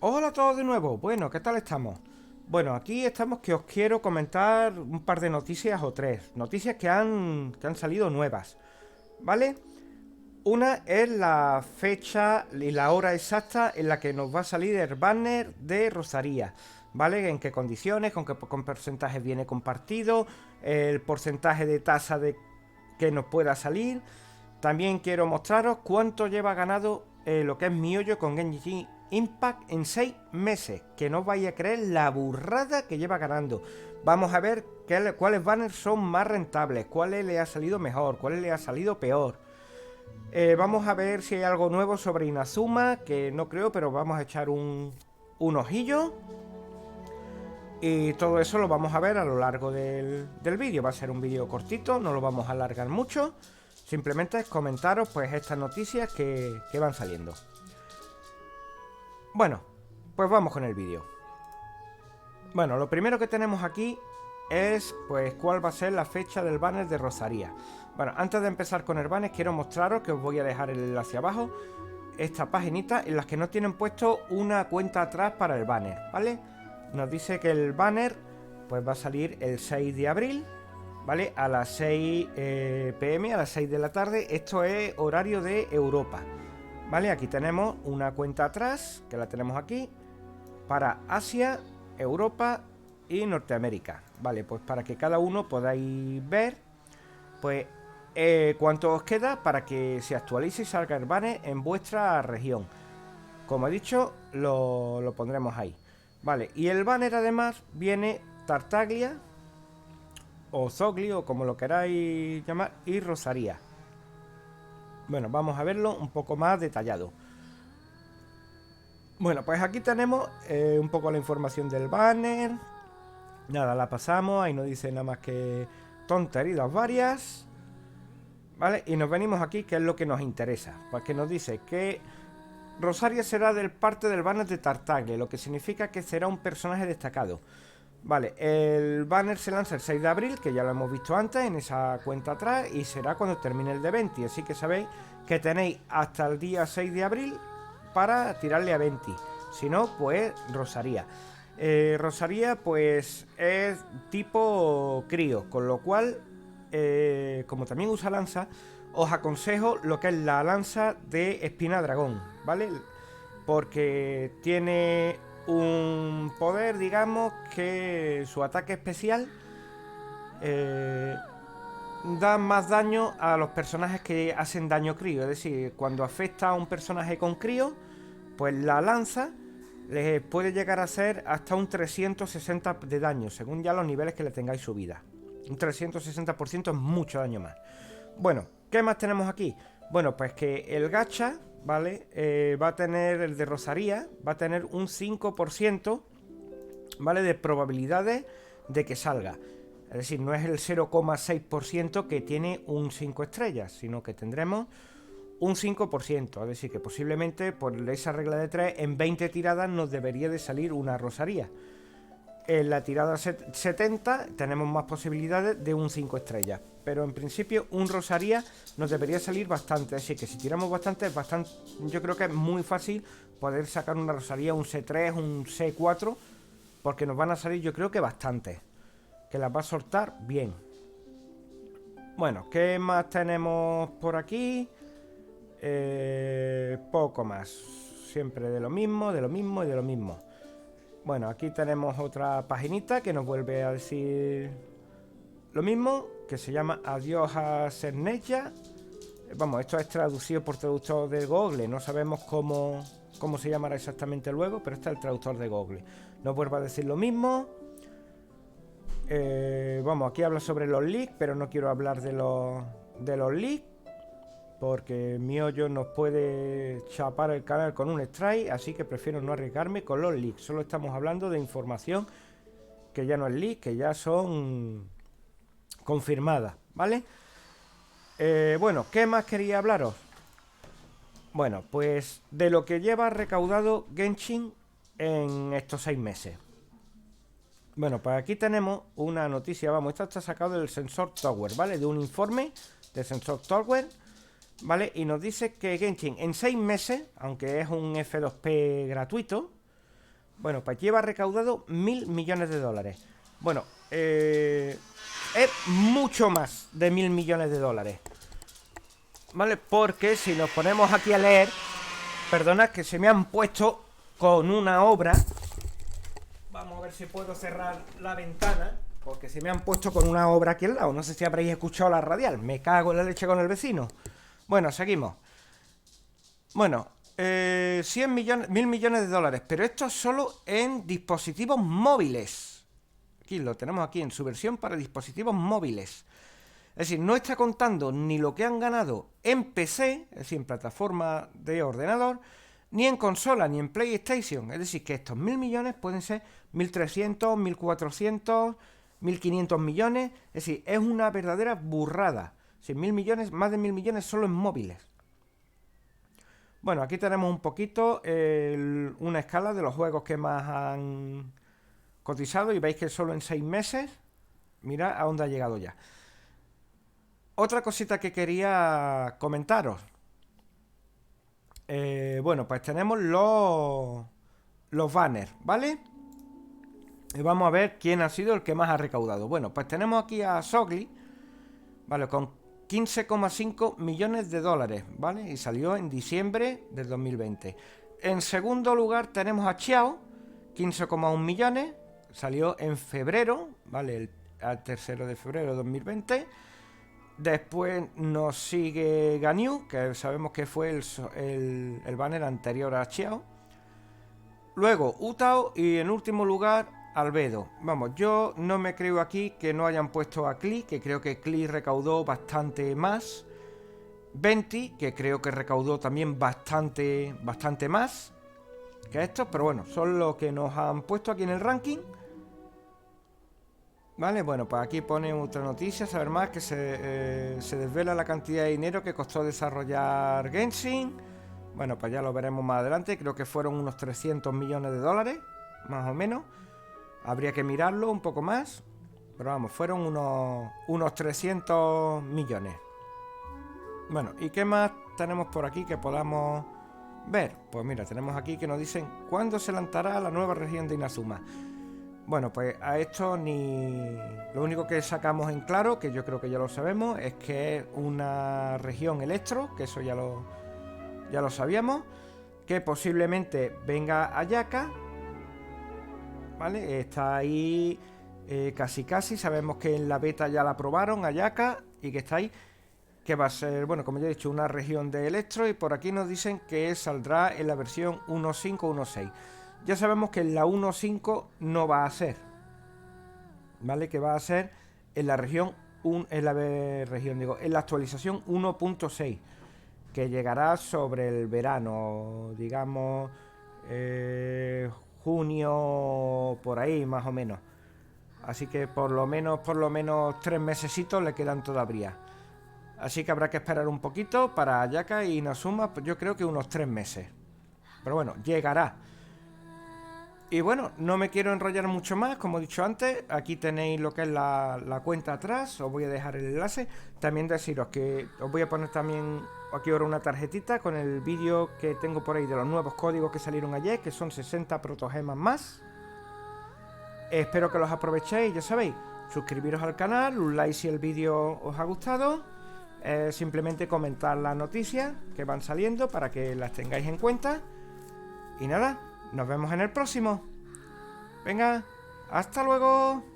Hola a todos de nuevo. Bueno, ¿qué tal estamos? Bueno, aquí estamos que os quiero comentar un par de noticias o tres. Noticias que han salido nuevas, ¿vale? Una es la fecha y la hora exacta en la que nos va a salir el banner de Rosalía, ¿vale? En qué condiciones, con porcentaje viene compartido, el porcentaje de tasa de que nos pueda salir. También quiero mostraros cuánto lleva ganado lo que es Miollo con Genshin Impact en 6 meses. Que no vais a creer la burrada que lleva ganando. Vamos a ver cuáles banners son más rentables, cuáles le ha salido mejor, cuáles le ha salido peor. Vamos a ver si hay algo nuevo sobre Inazuma, que no creo, pero vamos a echar un ojillo. Y todo eso lo vamos a ver a lo largo del vídeo. Va a ser un vídeo cortito, no lo vamos a alargar mucho. Simplemente es comentaros pues estas noticias que van saliendo. Bueno, pues vamos con el vídeo. Bueno, lo primero que tenemos aquí es pues cuál va a ser la fecha del banner de Rosalía. Bueno, antes de empezar con el banner quiero mostraros que os voy a dejar el enlace abajo. Esta paginita en las que no tienen puesto una cuenta atrás para el banner, ¿vale? Nos dice que el banner pues va a salir el 6 de abril, ¿vale? A las 6 pm, a las 6 de la tarde. Esto es horario de Europa, ¿vale? Aquí tenemos una cuenta atrás, que la tenemos aquí, para Asia, Europa y Norteamérica, ¿vale? Pues para que cada uno podáis ver, pues, cuánto os queda para que se actualice y salga el banner en vuestra región. Como he dicho, lo pondremos ahí, ¿vale? Y el banner además viene Tartaglia, o Zogli, o como lo queráis llamar, y Rosalía. Bueno, vamos a verlo un poco más detallado. Bueno, pues aquí tenemos un poco la información del banner. Nada, la pasamos, ahí nos dice nada más que tonterías varias, ¿vale? Y nos venimos aquí, que es lo que nos interesa, porque nos dice que Rosaria será del parte del banner de Tartaglia, lo que significa que será un personaje destacado. Vale, el banner se lanza el 6 de abril, que ya lo hemos visto antes en esa cuenta atrás, y será cuando termine el de 20. Así que sabéis que tenéis hasta el día 6 de abril para tirarle a 20. Si no, pues Rosaría. Rosaría, pues es tipo crío, con lo cual, como también usa lanza, os aconsejo lo que es la lanza de espina dragón, ¿vale? Porque tiene un poder, digamos, que su ataque especial da más daño a los personajes que hacen daño crío. Es decir, cuando afecta a un personaje con crío, pues la lanza les puede llegar a hacer hasta un 360 de daño, según ya los niveles que le tengáis subida. Un 360% es mucho daño más. Bueno, ¿qué más tenemos aquí? Bueno, pues que el gacha, ¿vale? Va a tener, el de Rosaría, va a tener un 5%, ¿vale? De probabilidades de que salga. Es decir, no es el 0,6% que tiene un 5 estrellas, sino que tendremos un 5%. Es decir, que posiblemente por esa regla de 3, en 20 tiradas nos debería de salir una Rosaría. En la tirada 70 tenemos más posibilidades de un 5 estrellas. Pero en principio un Rosaría nos debería salir bastante. Así que si tiramos bastante, yo creo que es muy fácil poder sacar una Rosaría, un C3, un C4. Porque nos van a salir yo creo que bastantes. Que las va a soltar bien. Bueno, ¿qué más tenemos por aquí? Poco más. Siempre de lo mismo, de lo mismo y de lo mismo. Bueno, aquí tenemos otra paginita que nos vuelve a decir lo mismo, que se llama Adiós a Cerneja. Vamos, esto es traducido por traductor de Google, no sabemos cómo se llamará exactamente luego, pero este es el traductor de Google. Nos vuelve a decir lo mismo. Vamos, aquí habla sobre los leaks, pero no quiero hablar de los leaks, porque Miollo nos puede chapar el canal con un strike, así que prefiero no arriesgarme con los leaks. Solo estamos hablando de información que ya no es leak, que ya son confirmadas, ¿vale? Bueno, ¿qué más quería hablaros? Bueno, pues de lo que lleva recaudado Genshin en estos 6 meses. Bueno, pues aquí tenemos una noticia, vamos, esto está sacado del Sensor Tower, ¿vale? De un informe de Sensor Tower, ¿vale? Y nos dice que Genshin en 6 meses, aunque es un F2P gratuito, Bueno, pues lleva recaudado 1.000 millones de dólares. Bueno, es mucho más de 1.000 millones de dólares. ¿Vale? Porque si nos ponemos aquí a leer, perdona que se me han puesto con una obra. Vamos a ver si puedo cerrar la ventana, porque se me han puesto con una obra aquí al lado. No sé si habréis escuchado la radial. Me cago en la leche con el vecino. Bueno, seguimos. Bueno, 100 millones, 1.000 millones de dólares. Pero esto es solo en dispositivos móviles. Aquí lo tenemos aquí en su versión para dispositivos móviles. Es decir, no está contando ni lo que han ganado en PC, es decir, en plataforma de ordenador, ni en consola, ni en PlayStation. Es decir, que estos 1.000 millones pueden ser 1.300, 1.400, 1.500 millones. Es decir, es una verdadera burrada. Es decir, 1.000 millones, más de 1.000 millones solo en móviles. Bueno, aquí tenemos un poquito una escala de los juegos que más han cotizado y veis que solo en 6 meses, mirad a dónde ha llegado ya. Otra cosita que quería comentaros. Bueno, pues tenemos los banners, ¿vale? Y vamos a ver quién ha sido el que más ha recaudado. Bueno, pues tenemos aquí a Sogli, ¿vale? Con 15,5 millones de dólares, ¿vale? Y salió en diciembre del 2020. En segundo lugar tenemos a Xiao, 15,1 millones. Salió en febrero, ¿vale? Al 3 de febrero de 2020. Después nos sigue Ganyu, que sabemos que fue el banner anterior a Xiao. Luego Utao y en último lugar Albedo. Vamos, yo no me creo aquí que no hayan puesto a Klee, que creo que Klee recaudó bastante más. Venti, que creo que recaudó también bastante más que estos, pero bueno, son los que nos han puesto aquí en el ranking. Vale, bueno, pues aquí pone otra noticia, saber más, que se desvela la cantidad de dinero que costó desarrollar Genshin. Bueno, pues ya lo veremos más adelante, creo que fueron unos 300 millones de dólares, más o menos. Habría que mirarlo un poco más, pero vamos, fueron unos 300 millones. Bueno, ¿y qué más tenemos por aquí que podamos ver? Pues mira, tenemos aquí que nos dicen ¿cuándo se lanzará la nueva región de Inazuma? Bueno, pues a esto ni... Lo único que sacamos en claro, que yo creo que ya lo sabemos, es que es una región electro, que eso ya lo sabíamos, que posiblemente venga Ayaka, ¿vale? Está ahí casi, sabemos que en la beta ya la aprobaron, Ayaka, y que está ahí, que va a ser, bueno, como ya he dicho, una región de electro, y por aquí nos dicen que saldrá en la versión 1.5.1.6. Ya sabemos que en la 1.5 no va a ser, ¿vale? Que va a ser en la en la actualización 1.6, que llegará sobre el verano, digamos, junio, por ahí más o menos. Así que por lo menos 3 mesecitos le quedan todavía. Así que habrá que esperar un poquito para Ayaka y Inazuma, pues yo creo que unos 3 meses. Pero bueno, llegará. Y bueno, no me quiero enrollar mucho más, como he dicho antes, aquí tenéis lo que es la cuenta atrás, os voy a dejar el enlace. También deciros que os voy a poner también aquí ahora una tarjetita con el vídeo que tengo por ahí de los nuevos códigos que salieron ayer, que son 60 protogemas más. Espero que los aprovechéis, ya sabéis, suscribiros al canal, un like si el vídeo os ha gustado, simplemente comentar las noticias que van saliendo para que las tengáis en cuenta. Y nada, nos vemos en el próximo. Venga, hasta luego.